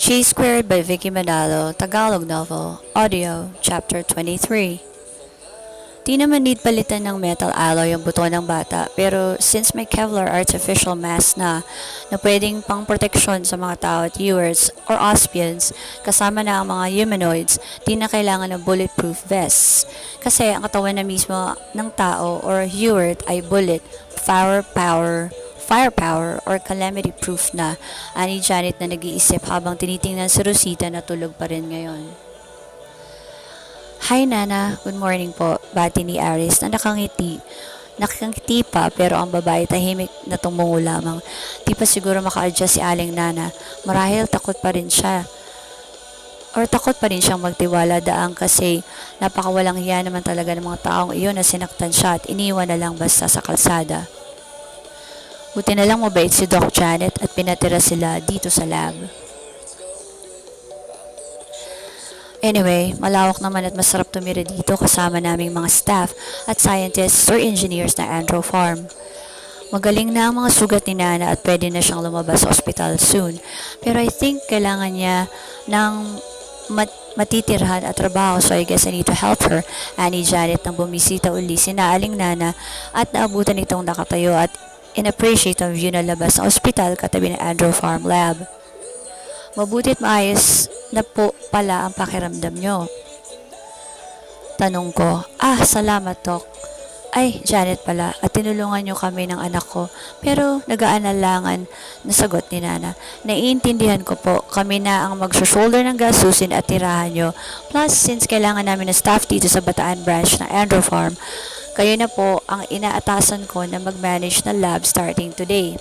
G Squared by Vicky Manalo, Tagalog novel, audio, chapter 23. Di naman need palitan ng metal alloy ang buto ng bata, pero since may Kevlar artificial mask na pwedeng pang proteksyon sa mga tao at viewers or Auspians, kasama na ang mga humanoids, di na kailangan ng bulletproof vests. Kasi ang katawan na mismo ng tao or viewer ay bullet, firepower or calamity proof na, ani Janet na nag-iisip habang tinitingnan si Rosita na tulog pa rin ngayon. Hi Nana, good morning po, bati ni Aris na nakangiti. Nakangiti pa pero ang babae tahimik na tumungo lamang. Di pa siguro maka-adjust si Aling Nana, marahil takot pa rin siya. Or takot pa rin siyang magtiwala daang kasi napakawalang hiya naman talaga ng mga taong iyon na sinaktan siya at iniwan na lang basta sa kalsada. Buti na lang mabait si Doc Janet at pinatira sila dito sa lab. Anyway, malawak naman at masarap tumira dito kasama naming mga staff at scientists or engineers na Andro Farm. Magaling na ang mga sugat ni Nana at pwede na siyang lumabas sa ospital soon. Pero I think kailangan niya ng matitirhan at trabaho, so I guess I need to help her. Ani Janet nang bumisita uli si Aling Nana at naabutan itong nakatayo at in-appreciate ang view na labas ng ospital katabi ng Andro Farm Lab. Mabuti at maayos na po pala ang pakiramdam nyo. Tanong ko, salamat Doc. Ay, Janet pala, at tinulungan nyo kami ng anak ko. Pero nag-aanalangan na sagot ni Nana. Naiintindihan ko po, kami na ang mag-shoulder ng gasusin at tirahan nyo. Plus, since kailangan namin ng staff dito sa Bataan branch ng Andro Farm, kayo na po ang inaatasan ko na mag-manage ng lab starting today.